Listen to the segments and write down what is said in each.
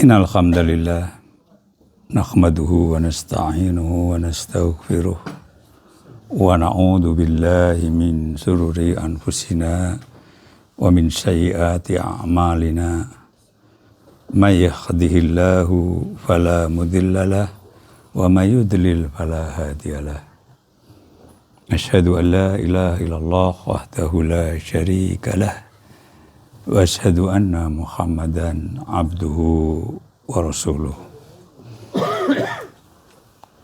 Innal hamdalillah nahmaduhu wa nasta'inuhu wa nastaghfiruh wa na'udzu billahi min shururi anfusina wa min sayyiati a'malina may yahdihillahu fala mudhillalah wa may yudlil fala hadiyalah. Asyhadu an la ilaha illallah wahdahu la syarika lah wa asyhadu anna Muhammadan abduhu wa rasuluh.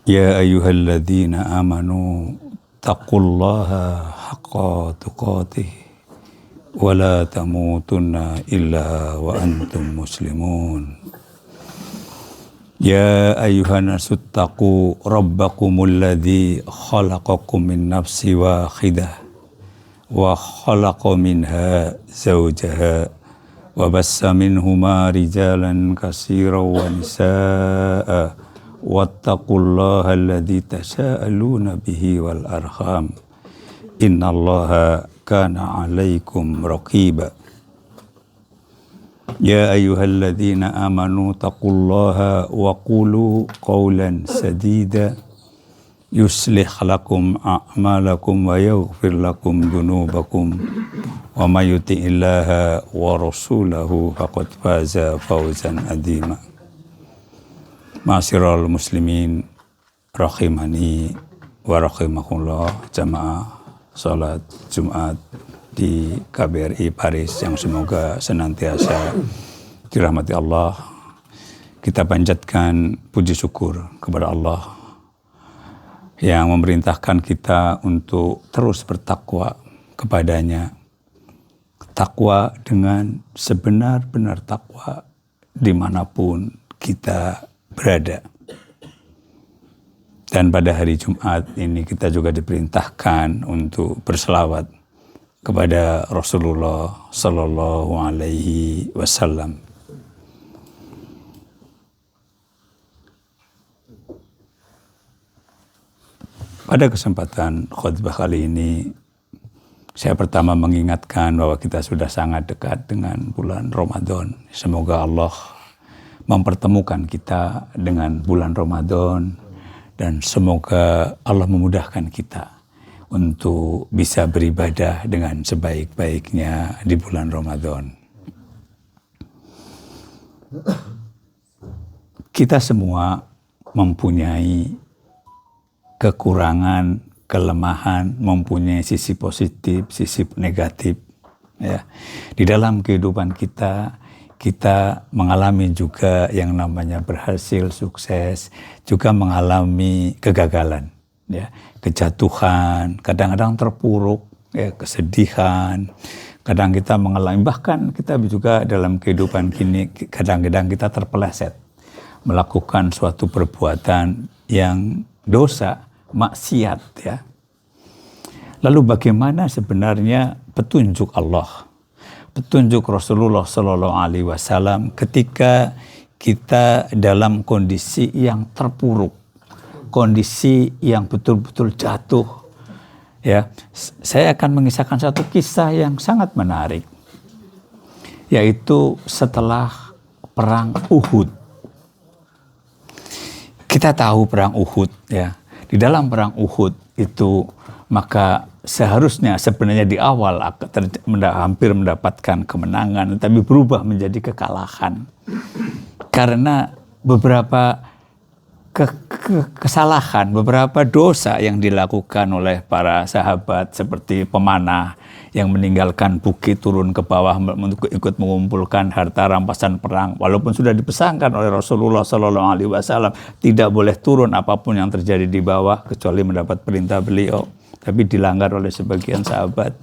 Ya ayyuhalladzina amanu taqullaha haqqa tuqatih wa la tamutunna illa wa antum muslimun. Ya ayyuhan nasu taqu rabbakumul ladzi khalaqakum min nafsin wahidah wa khalaqa minha zawjaha wa bassa minhuma rijalan katsiran wa nisaa'a wattaqullaha alladzi tasaaluna bihi wal arham innallaha kana 'alaikum raqiba. Ya ayyuhalladzina amanu taqullaha wa qulu qawlan sadida yuslih lakum a'malakum wa yaghfir lakum dhunubakum wa may yuti'illaha wa rasulahu faqad faza fawzan adzima. Ma'asyiral muslimin rahimani wa rahimakumullah, jamaah salat Jumat di KBRI Paris yang semoga senantiasa dirahmati Allah. Kita panjatkan puji syukur kepada Allah yang memerintahkan kita untuk terus bertakwa kepadanya. Takwa dengan sebenar-benar takwa dimanapun kita berada. Dan pada hari Jumat ini kita juga diperintahkan untuk berselawat kepada Rasulullah Sallallahu Alaihi Wasallam. Pada kesempatan khutbah kali ini, saya pertama mengingatkan bahwa kita sudah sangat dekat dengan bulan Ramadan. Semoga Allah mempertemukan kita dengan bulan Ramadan dan semoga Allah memudahkan kita untuk bisa beribadah dengan sebaik-baiknya di bulan Ramadan. Kita semua mempunyai kekurangan, kelemahan, mempunyai sisi positif, sisi negatif. Ya. Di dalam kehidupan kita mengalami juga yang namanya berhasil, sukses, juga mengalami kegagalan, ya, kejatuhan, kadang-kadang terpuruk, ya, kesedihan. Kadang kita mengalami, bahkan kita juga dalam kehidupan kini, kadang-kadang kita terpeleset melakukan suatu perbuatan yang dosa, maksiat, ya. Lalu bagaimana sebenarnya petunjuk Allah, petunjuk Rasulullah Sallallahu Alaihi Wasallam ketika kita dalam kondisi yang terpuruk, kondisi yang betul-betul jatuh, ya. Saya akan mengisahkan satu kisah yang sangat menarik, yaitu setelah perang Uhud. Kita tahu perang Uhud, ya. Di dalam perang Uhud itu maka seharusnya sebenarnya di awal hampir mendapatkan kemenangan, tapi berubah menjadi kekalahan karena beberapa kesalahan, beberapa dosa yang dilakukan oleh para sahabat seperti pemanah yang meninggalkan bukit turun ke bawah untuk ikut mengumpulkan harta rampasan perang, walaupun sudah dipesankan oleh Rasulullah Sallallahu Alaihi Wasallam tidak boleh turun apapun yang terjadi di bawah kecuali mendapat perintah beliau, tapi dilanggar oleh sebagian sahabat.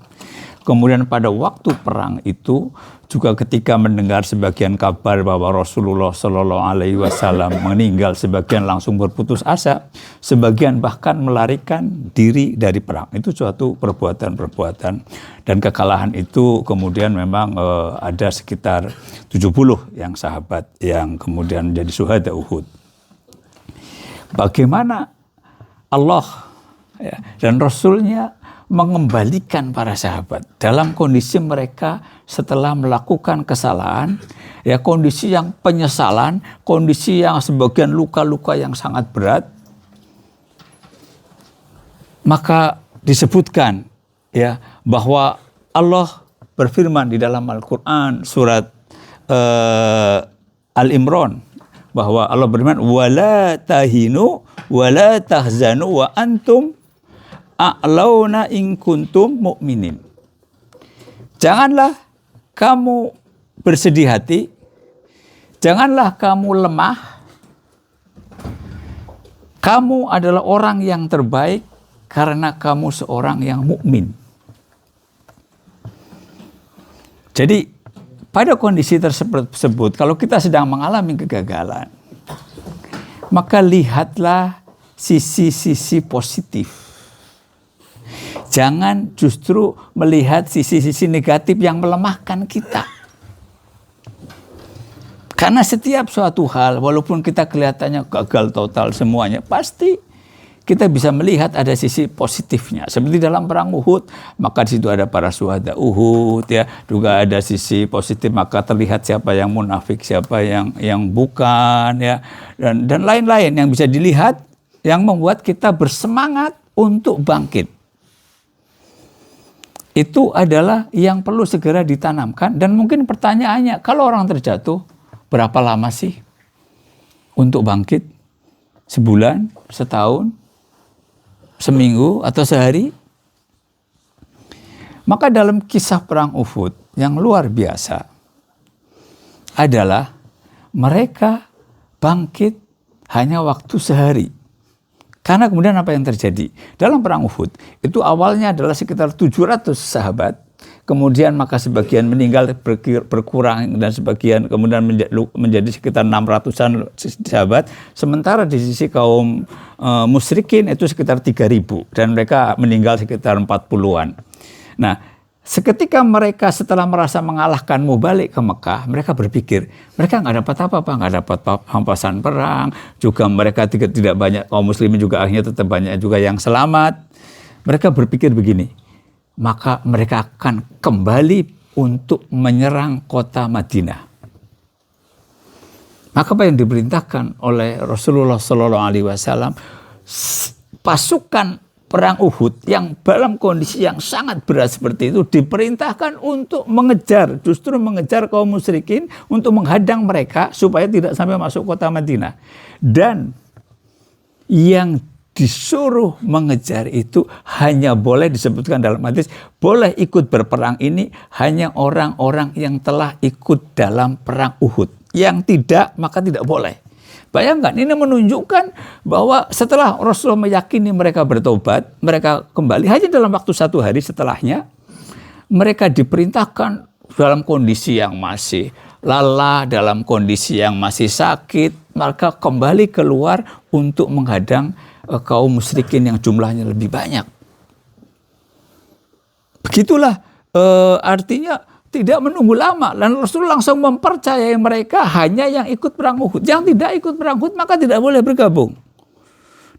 Kemudian pada waktu perang itu juga ketika mendengar sebagian kabar bahwa Rasulullah Sallallahu Alaihi Wasallam meninggal, sebagian langsung berputus asa, sebagian bahkan melarikan diri dari perang. Itu suatu perbuatan-perbuatan, dan kekalahan itu kemudian memang ada sekitar 70 yang sahabat yang kemudian menjadi syuhada Uhud. Bagaimana Allah Ya. Dan Rasulnya mengembalikan para sahabat dalam kondisi mereka setelah melakukan kesalahan, ya kondisi yang penyesalan, kondisi yang sebagian luka-luka yang sangat berat, maka disebutkan ya bahwa Allah berfirman di dalam Al-Qur'an surat Al-Imran bahwa Allah berfirman wala tahinu wala tahzanu wa antum a'launa in kuntum mu'minin. Janganlah kamu bersedih hati, janganlah kamu lemah. Kamu adalah orang yang terbaik karena kamu seorang yang mukmin. Jadi pada kondisi tersebut, kalau kita sedang mengalami kegagalan, maka lihatlah sisi-sisi positif. Jangan justru melihat sisi-sisi negatif yang melemahkan kita. Karena setiap suatu hal, walaupun kita kelihatannya gagal total semuanya, pasti kita bisa melihat ada sisi positifnya. Seperti dalam perang Uhud, maka di situ ada para syuhada Uhud, ya, juga ada sisi positif, maka terlihat siapa yang munafik, siapa yang bukan, ya, dan lain-lain yang bisa dilihat, yang membuat kita bersemangat untuk bangkit. Itu adalah yang perlu segera ditanamkan. Dan mungkin pertanyaannya, kalau orang terjatuh, berapa lama sih untuk bangkit? Sebulan, setahun, seminggu, atau sehari? Maka dalam kisah perang Uhud yang luar biasa adalah mereka bangkit hanya waktu sehari. Karena kemudian apa yang terjadi? Dalam perang Uhud, itu awalnya adalah sekitar 700 sahabat. Kemudian maka sebagian meninggal berkurang dan sebagian kemudian menjadi sekitar 600-an sahabat. Sementara di sisi kaum musyrikin itu sekitar 3.000 dan mereka meninggal sekitar 40-an. Nah, seketika mereka setelah merasa mengalahkanmu balik ke Mekah, mereka berpikir, mereka nggak dapat apa-apa, nggak dapat hampasan perang, juga mereka tidak banyak, kaum muslimin juga akhirnya tetap banyak juga yang selamat. Mereka berpikir begini, maka mereka akan kembali untuk menyerang kota Madinah. Maka apa yang diperintahkan oleh Rasulullah SAW, pasukan perang Uhud yang dalam kondisi yang sangat berat seperti itu diperintahkan untuk mengejar, justru mengejar kaum musyrikin untuk menghadang mereka supaya tidak sampai masuk kota Madinah. Dan yang disuruh mengejar itu hanya boleh disebutkan dalam hadis, boleh ikut berperang ini hanya orang-orang yang telah ikut dalam perang Uhud. Yang tidak, maka tidak boleh. Bayangkan, ini menunjukkan bahwa setelah Rasulullah meyakini mereka bertobat, mereka kembali hanya dalam waktu 1 hari setelahnya, mereka diperintahkan dalam kondisi yang masih lelah, dalam kondisi yang masih sakit, mereka kembali keluar untuk menghadang kaum musyrikin yang jumlahnya lebih banyak. Begitulah artinya tidak menunggu lama, dan Rasul langsung mempercayai mereka hanya yang ikut perang Uhud. Yang tidak ikut perang Uhud maka tidak boleh bergabung.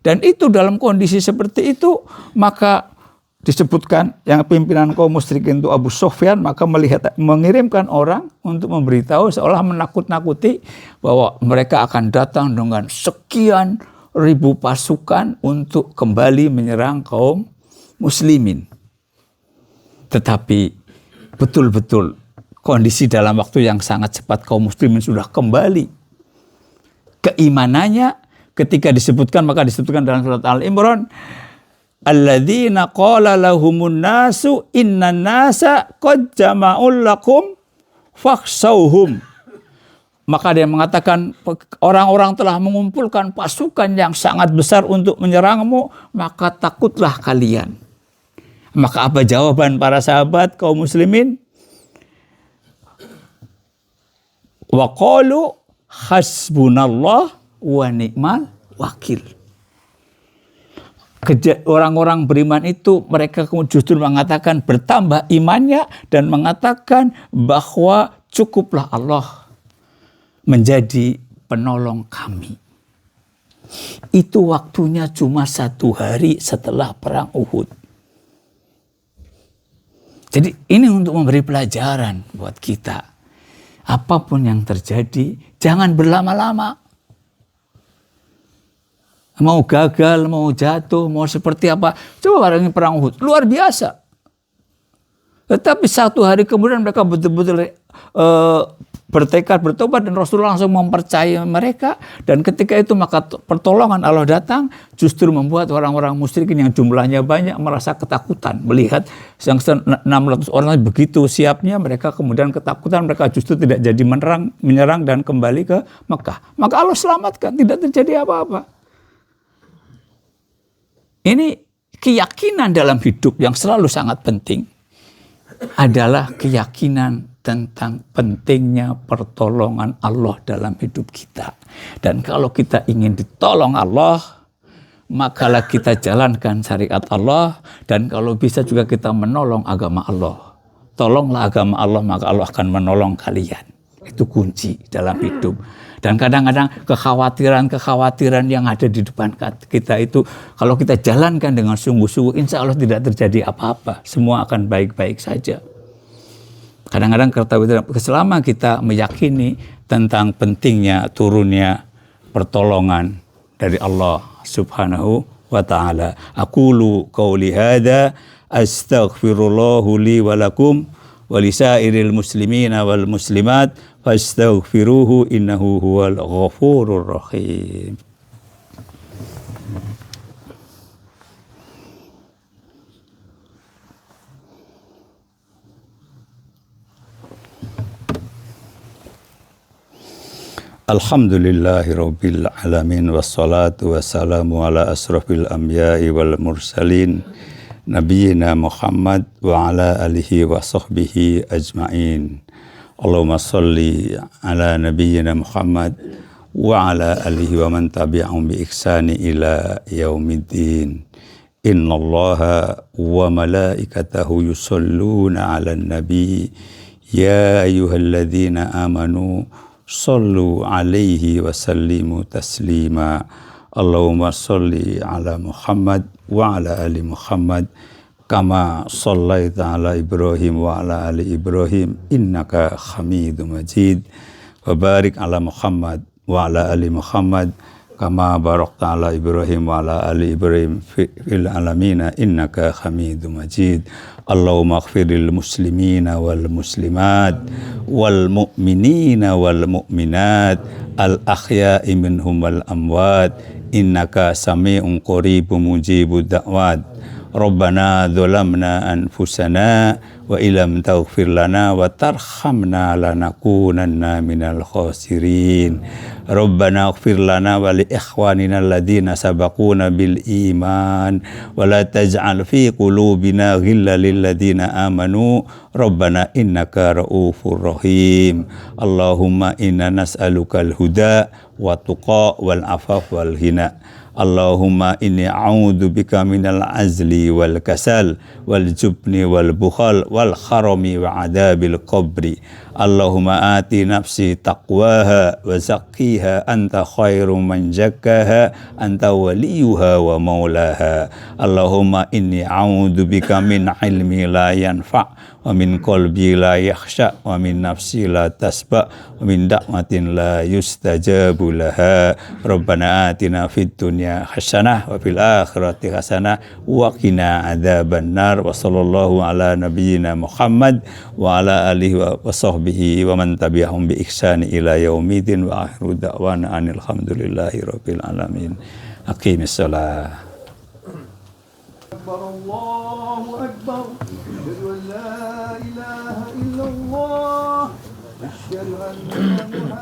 Dan itu dalam kondisi seperti itu, maka disebutkan yang pimpinan kaum musyrikin itu Abu Sufyan, maka mengirimkan orang untuk memberitahu seolah menakut-nakuti bahwa mereka akan datang dengan sekian ribu pasukan untuk kembali menyerang kaum muslimin. Tetapi betul-betul kondisi dalam waktu yang sangat cepat kaum muslimin sudah kembali keimanannya. Ketika disebutkan, maka disebutkan dalam surat Al-Imran, alladzina qala lahumun nasu innan nasa qad jama'ul lakum fakhshawhum. Maka dia mengatakan, orang-orang telah mengumpulkan pasukan yang sangat besar untuk menyerangmu, maka takutlah kalian. Maka apa jawaban para sahabat kaum muslimin? Wa qalu hasbunallah wa ni'mal wakil. Orang-orang beriman itu mereka justru mengatakan bertambah imannya dan mengatakan bahwa cukuplah Allah menjadi penolong kami. itu waktunya cuma 1 hari setelah perang Uhud. Jadi ini untuk memberi pelajaran buat kita. Apapun yang terjadi, jangan berlama-lama. Mau gagal, mau jatuh, mau seperti apa. Coba barangin perang Uhud, luar biasa. Tetapi 1 hari kemudian mereka betul-betul bertekad bertobat dan Rasulullah langsung mempercayai mereka. Dan ketika itu maka pertolongan Allah datang, justru membuat orang-orang musyrikin yang jumlahnya banyak merasa ketakutan. Melihat yang 600 orang begitu siapnya, mereka kemudian ketakutan, mereka justru tidak jadi menyerang dan kembali ke Mekah. Maka Allah selamatkan, tidak terjadi apa-apa. Ini keyakinan dalam hidup yang selalu sangat penting. Adalah keyakinan tentang pentingnya pertolongan Allah dalam hidup kita. Dan kalau kita ingin ditolong Allah, makalah kita jalankan syariat Allah. Dan kalau bisa juga kita menolong agama Allah. Tolonglah agama Allah, maka Allah akan menolong kalian. Itu kunci dalam hidup. Dan kadang-kadang kekhawatiran yang ada di depan kita itu, kalau kita jalankan dengan sungguh-sungguh, insya Allah tidak terjadi apa-apa. Semua akan baik-baik saja. Kadang-kadang selama kita meyakini tentang pentingnya turunnya pertolongan dari Allah Subhanahu wa ta'ala. Aqulu qawli hadza astaghfirullahu li wa lakum wa lisairil muslimina wal muslimat fastaghfiruhu innahu huwal ghafurur rahim. Alhamdulillahi rabbil alamin wassalatu wassalamu ala asrafil anbiya'i wal mursalin nabiyina Muhammad wa ala alihi wa sahbihi ajma'in. Allahumma salli ala nabiyyina Muhammad wa ala alihi wa man tabi'ahum bi ihsani ila yaumiddin. Innallaha wa malaikatahu yusalluna 'alan nabi ya ayyuhalladzina amanu sallu 'alaihi wa sallimu taslima. Allahumma salli ala Muhammad wa ala ali Muhammad kama sallaita ala Ibrahim wa ala ali Ibrahim innaka Hamidum Majid. Wa barik ala Muhammad wa ala ali Muhammad kama barakta ala Ibrahim wa ala ali Ibrahim fil alamina innaka Hamidum Majid. Allahumma ighfiril muslimina wal muslimat wal mu'minina wal mu'minat al ahya'i minhum wal amwat innaka sami'un qaribun mujibud da'wat. Rabbana dzalamna anfusana wa illam taghfir lana wa tarhamna lanakunanna minal khasirin. Rabbana ighfir lana wa li ikhwanina alladhina sabaquna bil iman wa la taj'al fi qulubina ghillan lil ladzina amanu Rabbana innaka raufur rahim. Allahumma inna nas'alukal huda wa tuqa wal afaf wal ghina. Allahumma inni a'udzu bika minal azli wal kasal wal jubni wal bukhal wal kharami wa adabil qabri. Allahumma ati nafsi taqwaha wa zakkiha anta khairu man zakkaha anta waliyuha wa maulaha. Allahumma inni a'udzu bika min ilmi la yanfa' wa min qalbi la yakhsha wa min nafsi la tasba wa min da'watin la yustajabu laha. Rabbana atina fid dunya hasanah wa fil akhirati hasanah wa qina adzabannar. Wa sallallahu ala nabiyyina Muhammad wa ala alihi wa sahbihi wa man tabi'ahum bi ihsani ila yaumidin wa akhiru da'wana alhamdulillahi rabbil alamin. Aqimis shalah. Allahu akbar. Asyhadu an la ilaha illallah. Asyhadu anna